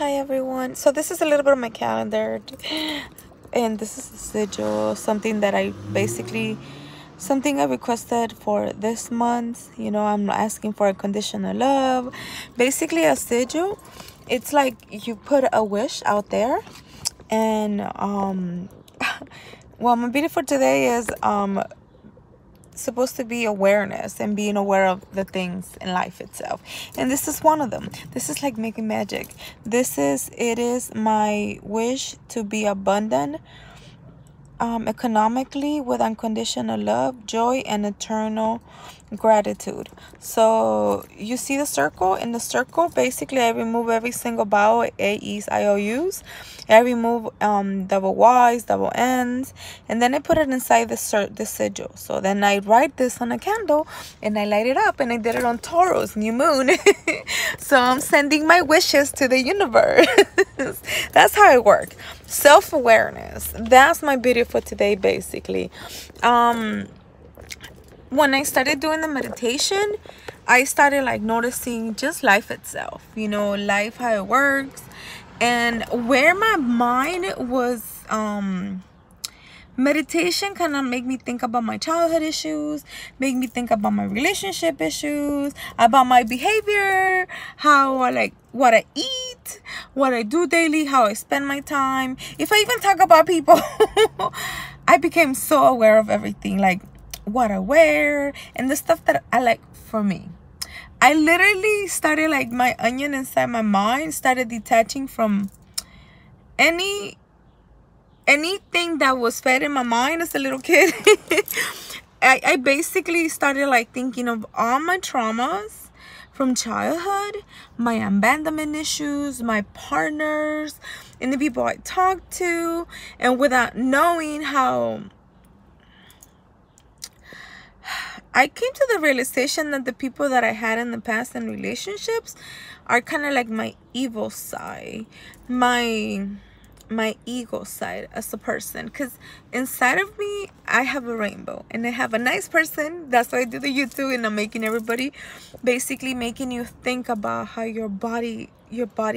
Hi everyone. So this is a little bit of my calendar, and this is a sigil, something I requested for this month. I'm asking for unconditional love. Basically, a sigil, it's like you put a wish out there, and well, my beautiful today is supposed to be awareness and being aware of the things in life itself, and this is one of them. This is like making magic. It is my wish to be abundant economically, with unconditional love, joy, and eternal gratitude. So you see the circle. In the circle, basically I remove every single vowel, AEs, IOUs. I remove double Y's, double N's, and then I put it inside the sigil. So then I write this on a candle and I light it up, and I did it on Taurus, new moon. So I'm sending my wishes to the universe. That's how I work. Self-awareness. That's my video for today, basically. When I started doing the meditation, I started like noticing just life itself, life, how it works, and where my mind was. Meditation kind of make me think about my childhood issues, make me think about my relationship issues, about my behavior, how I like what I eat, what I do daily, how I spend my time. If I even talk about people, I became so aware of everything, like what I wear and the stuff that I like for me. I literally started, like, my onion inside my mind started detaching from anything that was fed in my mind as a little kid. I basically started like thinking of all my traumas from childhood, my abandonment issues, my partners, and the people I talked to, and without knowing how, I came to the realization that the people that I had in the past in relationships are kind of like my evil side, my ego side as a person, because inside of me I have a rainbow, and I have a nice person. That's why I do the YouTube, and I'm making everybody, basically making you think about how your body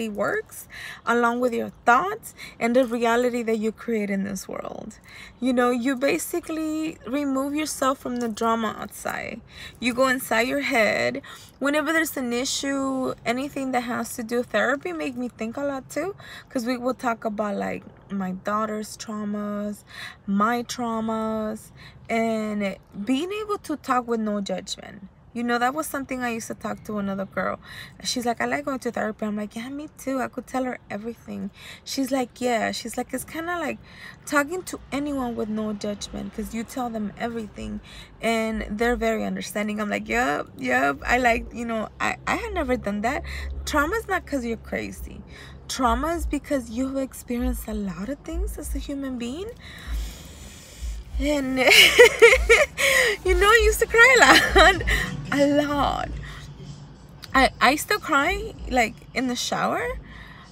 works, along with your thoughts and the reality that you create in this world. You basically remove yourself from the drama outside. You go inside your head. Whenever there's an issue, anything that has to do with therapy, make me think a lot too, because we will talk about like my daughter's traumas, my traumas, and being able to talk with no judgment. That was something I used to talk to another girl. She's like, I like going to therapy. I'm like, yeah, me too. I could tell her everything. She's like, yeah. She's like, it's kind of like talking to anyone with no judgment, because you tell them everything and they're very understanding. I'm like, yep. I like, I had never done that. Trauma is not because you're crazy. Trauma is because you've experienced a lot of things as a human being. And I used to cry a lot. I still cry like in the shower,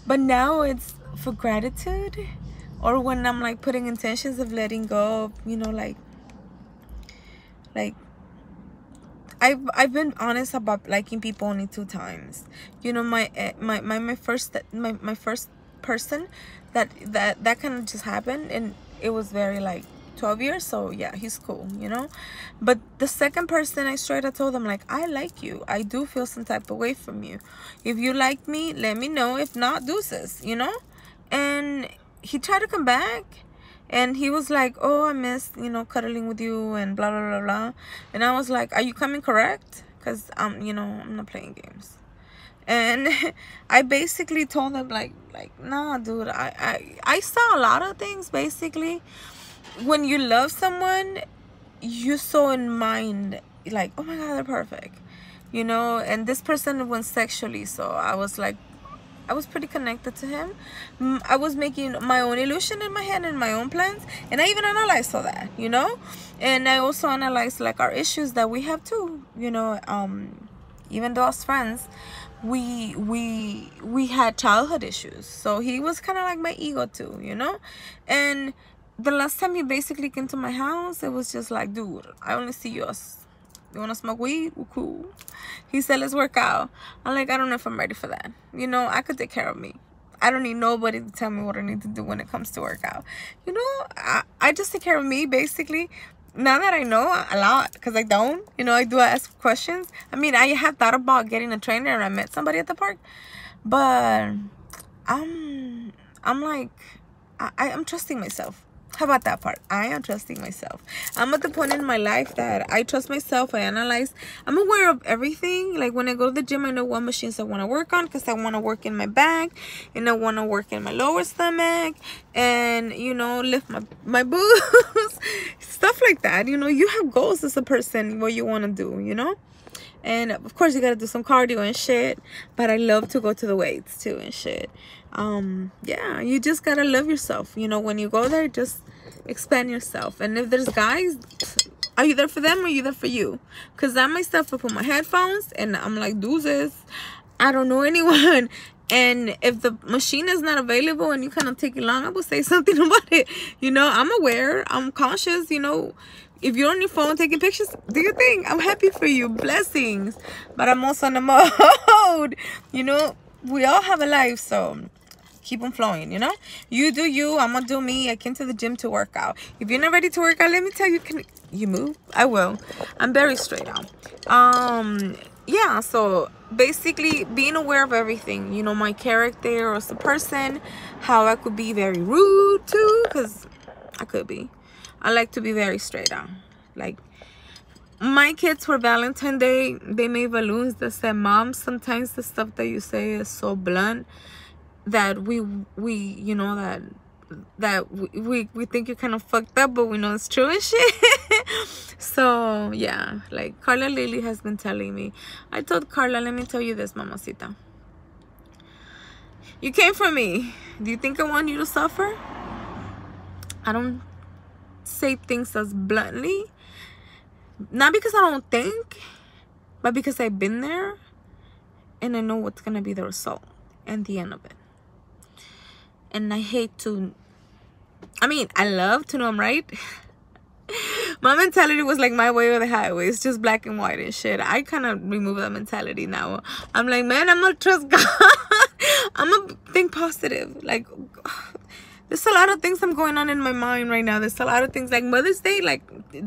but now it's for gratitude, or when I'm like putting intentions of letting go of, like I've been honest about liking people only 2 times. My first person that kind of just happened, and it was very like 12 years, so yeah, he's cool, but the second person, I straight up told him, like, I like you. I do feel some type of way from you. If you like me, let me know. If not, deuces, and he tried to come back, and he was like, oh, I miss, cuddling with you and blah blah blah blah. And I was like, are you coming correct? Because I'm not playing games. And I basically told him like nah, dude, I saw a lot of things. Basically, when you love someone, you so in mind, like, oh my god, they're perfect, and this person went sexually, so I was like, I was pretty connected to him. I was making my own illusion in my head and my own plans, and I even analyzed all that, and I also analyzed like our issues that we have too, even though as friends, we had childhood issues. So he was kind of like my ego too, and the last time he basically came to my house, it was just like, dude, I only see you as, you want to smoke weed? Well, cool. He said, let's work out. I'm like, I don't know if I'm ready for that. I could take care of me. I don't need nobody to tell me what I need to do when it comes to workout. You know, I just take care of me, basically. Now that I know a lot, because I don't, you know, I do ask questions. I mean, I have thought about getting a trainer, and I met somebody at the park, but I'm like, I'm trusting myself. How about that part? I am trusting myself. I'm at the point in my life that I trust myself. I analyze. I'm aware of everything. Like when I go to the gym, I know what machines I want to work on, because I want to work in my back, and I want to work in my lower stomach, and, you know, lift my boobs, stuff like that. You know, you have goals as a person, what you want to do, you know. And of course you gotta do some cardio and shit, but I love to go to the weights too and shit. Yeah, you just gotta love yourself. You know, when you go there, just expand yourself. And if there's guys, are you there for them or are you there for you? Because I myself, I put my headphones and I'm like, deuces, I don't know anyone. And if the machine is not available and you kind of take it long, I will say something about it. You know, I'm aware, I'm conscious, you know. If you're on your phone taking pictures, do your thing. I'm happy for you. Blessings. But I'm also in the mode. You know, we all have a life, so keep them flowing, you know? You do you. I'm going to do me. I came to the gym to work out. If you're not ready to work out, let me tell you, can you move? I will. I'm very straight out. Yeah, so basically being aware of everything. You know, my character as a person. How I could be very rude, too. Because I could be. I like to be very straight on. Like, my kids for Valentine's Day, they made balloons that said, Mom, sometimes the stuff that you say is so blunt that we you know, that we think you're kind of fucked up, but we know it's true and shit. So, yeah, like, Carla Lily has been telling me. I told Carla, let me tell you this, mamacita. You came for me. Do you think I want you to suffer? I don't say things as bluntly, not because I don't think, but because I've been there and I know what's gonna be the result and the end of it. And I hate to, I mean, I love to know I'm right. My mentality was like my way or the highway. It's just black and white and shit. I kind of remove that mentality now. I'm like, man, I'm gonna trust God. I'm gonna think positive. Like, there's a lot of things I'm going on in my mind right now. There's a lot of things like Mother's Day, like,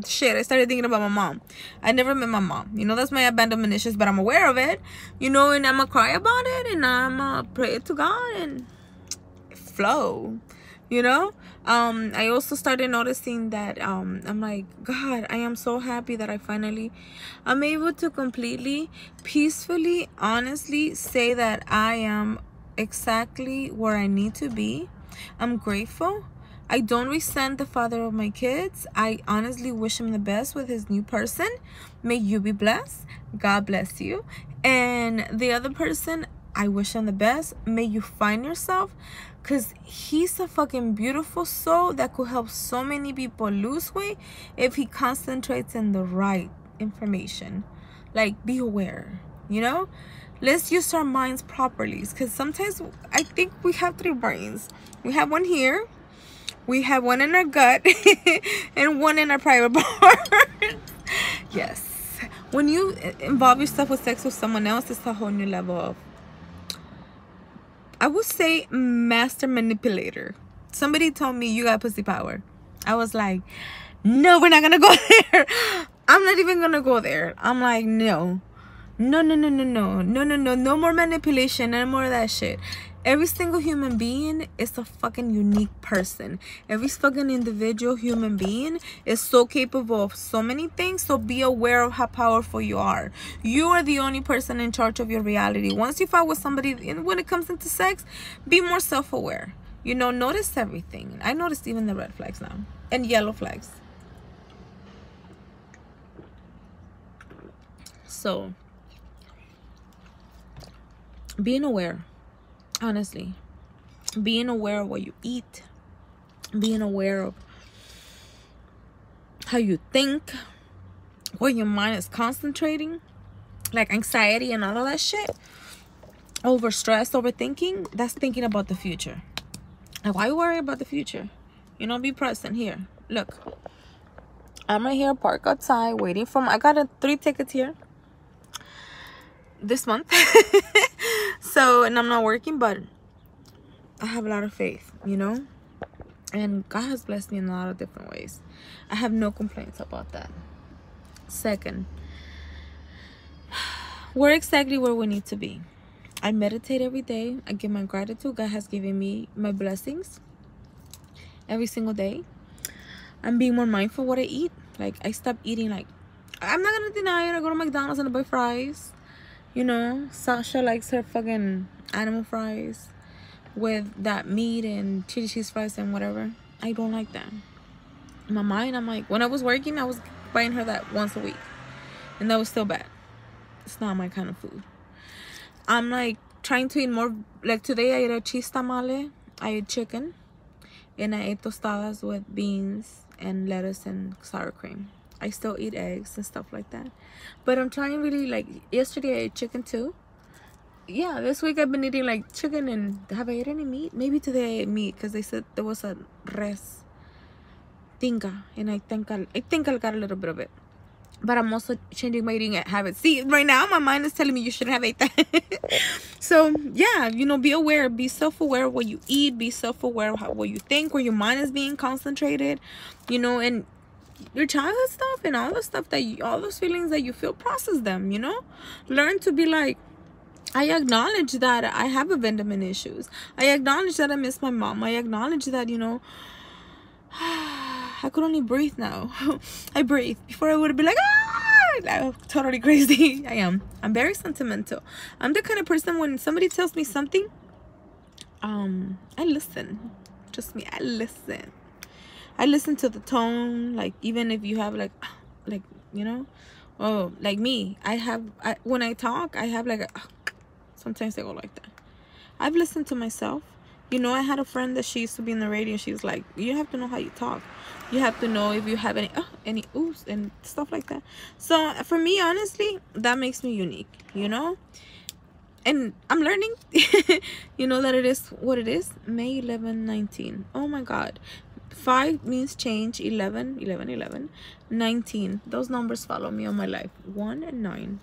shit, I started thinking about my mom. I never met my mom. You know, that's my abandonment issues, but I'm aware of it. You know, and I'm gonna cry about it, and I'm gonna pray to God and flow. You know? I also started noticing that I'm like, God, I am so happy that I'm able to completely, peacefully, honestly say that I am exactly where I need to be. I'm grateful. I don't resent the father of my kids. I honestly wish him the best with his new person. May you be blessed. God bless you. And the other person, I wish him the best. May you find yourself, because he's a fucking beautiful soul that could help so many people lose weight if he concentrates in the right information. Like, be aware, you know? Let's use our minds properly, because sometimes I think we have 3 brains. We have one here, we have one in our gut, and one in our private part. Yes. When you involve yourself with sex with someone else, it's a whole new level of, I would say, master manipulator. Somebody told me you got pussy power. I was like, no, we're not gonna go there. I'm not even gonna go there. I'm like, no more manipulation, no more of that shit. Every single human being is a fucking unique person. Every fucking individual human being is so capable of so many things. So be aware of how powerful you are. You are the only person in charge of your reality. Once you fight with somebody, and when it comes into sex, be more self-aware. You know, notice everything. I noticed even the red flags now and yellow flags. So, being aware. Honestly, being aware of what you eat, being aware of how you think, where your mind is concentrating, like anxiety and all of that shit, over stress, overthinking, that's thinking about the future. Like, why worry about the future? You know, be present here. Look, I'm right here, parked outside, waiting for I got 3 tickets here this month. So, and I'm not working, but I have a lot of faith, you know, and God has blessed me in a lot of different ways. I have no complaints about that. Second, we're exactly where we need to be. I meditate every day. I give my gratitude. God has given me my blessings every single day. I'm being more mindful what I eat. Like, I stopped eating, like, I'm not gonna deny it. I go to McDonald's and I buy fries. You know, Sasha likes her fucking animal fries with that meat and chili cheese fries and whatever. I don't like that. In my mind, I'm like, when I was working, I was buying her that once a week. And that was still bad. It's not my kind of food. I'm like trying to eat more. Like today I ate a cheese tamale. I ate chicken. And I ate tostadas with beans and lettuce and sour cream. I still eat eggs and stuff like that. But I'm trying really, like, yesterday I ate chicken too. Yeah, this week I've been eating like chicken. And have I ate any meat? Maybe today I ate meat because they said there was a res tinga. And I think I got a little bit of it. But I'm also changing my eating habits. See, right now my mind is telling me you shouldn't have ate that. So yeah, you know, be aware, be self-aware of what you eat, be self-aware of what you think, where your mind is being concentrated, you know, and your childhood stuff and all the stuff that you, all those feelings that you feel, process them, you know. Learn to be like, I acknowledge that I have abandonment issues. I acknowledge that I miss my mom. I acknowledge that, you know, I could only breathe now. I breathe. Before I would have been like, I'm totally crazy. I am. I'm very sentimental. I'm the kind of person when somebody tells me something, I listen. Trust me, I listen. I listen to the tone. Like, even if you have like, you know, oh, like me, when I talk, I have like a, sometimes I go like that. I've listened to myself. You know, I had a friend that she used to be in the radio. She was like, you have to know how you talk. You have to know if you have any oops and stuff like that. So for me, honestly, that makes me unique, you know. And I'm learning, you know, that it is what it is. May 11, 19. Oh my God. 5 means change. 11, 11, 11. 19. Those numbers follow me all my life. 1 and 9.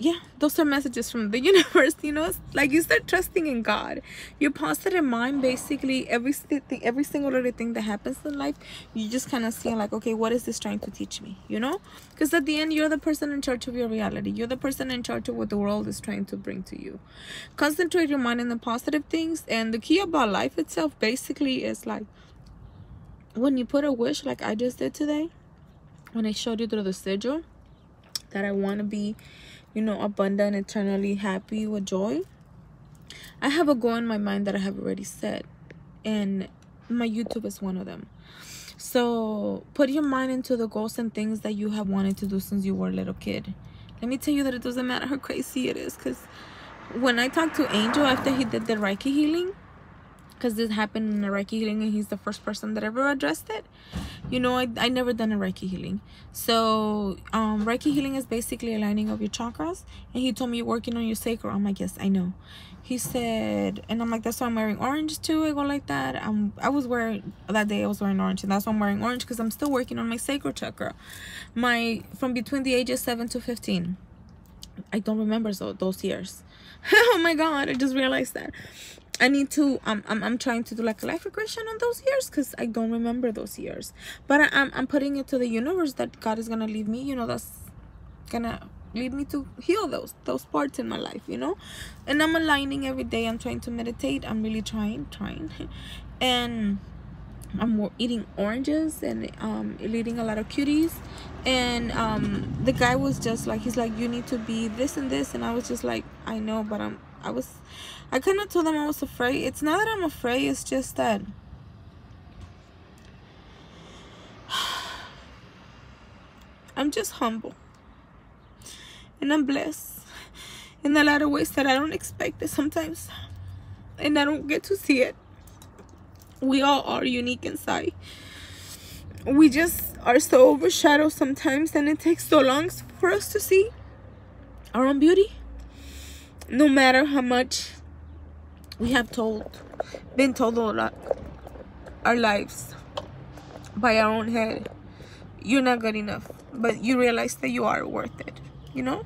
Yeah, those are messages from the universe, you know. It's like you start trusting in God. Your positive mind, basically every single little thing that happens in life, you just kind of see like, okay, what is this trying to teach me, you know? Because at the end, you're the person in charge of your reality. You're the person in charge of what the world is trying to bring to you. Concentrate your mind on the positive things. And the key about life itself basically is like, when you put a wish like I just did today, when I showed you through the sigil that I want to be, you know, abundant, eternally happy with joy, I have a goal in my mind that I have already set, and my YouTube is one of them. So put your mind into the goals and things that you have wanted to do since you were a little kid. Let me tell you that it doesn't matter how crazy it is, because when I talked to Angel after he did the Reiki healing, because this happened in a Reiki healing and he's the first person that ever addressed it. You know, I never done a Reiki healing. So Reiki healing is basically aligning of your chakras. And he told me you're working on your sacral. I'm like, yes, I know. He said, and I'm like, that's why I'm wearing orange too. I go like that. I was wearing, that day I was wearing orange, and that's why I'm wearing orange, because I'm still working on my sacral chakra. From between the ages 7 to 15. I don't remember those years. Oh my God, I just realized that. I need to, I'm trying to do like a life regression on those years, because I don't remember those years. But I'm putting it to the universe that God is going to lead me, you know, that's going to lead me to heal those parts in my life, you know. And I'm aligning every day. I'm trying to meditate. I'm really trying. And I'm eating oranges and eating a lot of cuties. And the guy was just like, he's like, you need to be this and this. And I was just like, I know, but I kind of told him I was afraid. It's not that I'm afraid, it's just that I'm just humble. And I'm blessed in a lot of ways that I don't expect it sometimes. And I don't get to see it. We all are unique inside. We just are so overshadowed sometimes, and it takes so long for us to see our own beauty. No matter how much we have been told a lot our lives by our own head, you're not good enough. But you realize that you are worth it, you know?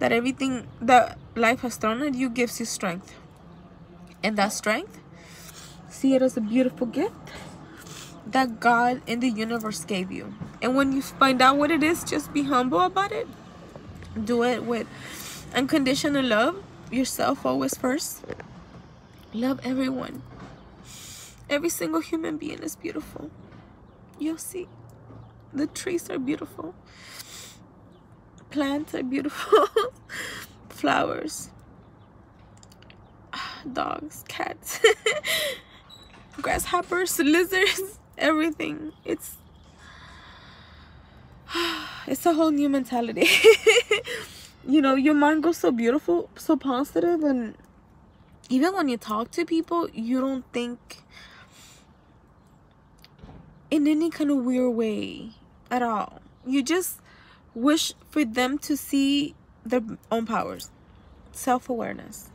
That everything that life has thrown at you gives you strength. And that strength, see it as a beautiful gift that God and the universe gave you. And when you find out what it is, just be humble about it. Do it with unconditional love. Yourself always first. Love everyone. Every single human being is beautiful. You'll see. The trees are beautiful. Plants are beautiful. Flowers. Dogs, cats, grasshoppers, lizards, everything. It's a whole new mentality. You know, your mind goes so beautiful, so positive, and even when you talk to people, you don't think in any kind of weird way at all. You just wish for them to see their own powers, self-awareness.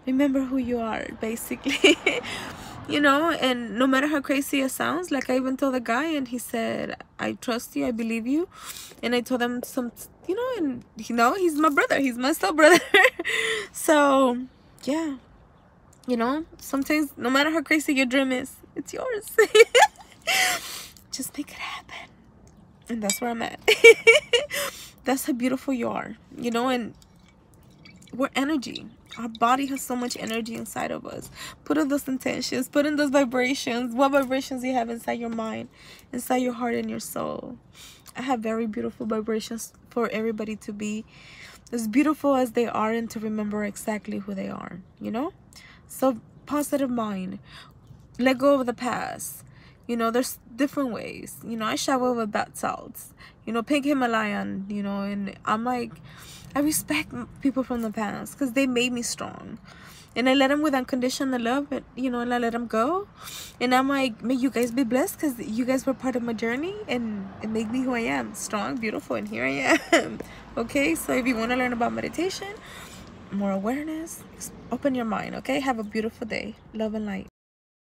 Remember who you are, basically. You know, and no matter how crazy it sounds, like I even told the guy, and he said, I trust you, I believe you. And I told him some, you know, and you know, he's my brother, he's my soul brother. So yeah, you know, sometimes no matter how crazy your dream is, it's yours. Just make it happen. And that's where I'm at. That's how beautiful you are, you know. And we're energy. Our body has so much energy inside of us. Put in those intentions, put in those vibrations. What vibrations you have inside your mind, inside your heart and your soul. I have very beautiful vibrations for everybody to be as beautiful as they are, and to remember exactly who they are, you know. So positive mind, let go of the past. You know, there's different ways. You know, I shower with bath salts, you know, pink Himalayan, you know. And I'm like, I respect people from the past because they made me strong. And I let them with unconditional love, and, you know, and I let them go. And I'm like, may you guys be blessed because you guys were part of my journey, and it made me who I am. Strong, beautiful, and here I am. Okay, so if you want to learn about meditation, more awareness, open your mind, okay? Have a beautiful day. Love and light.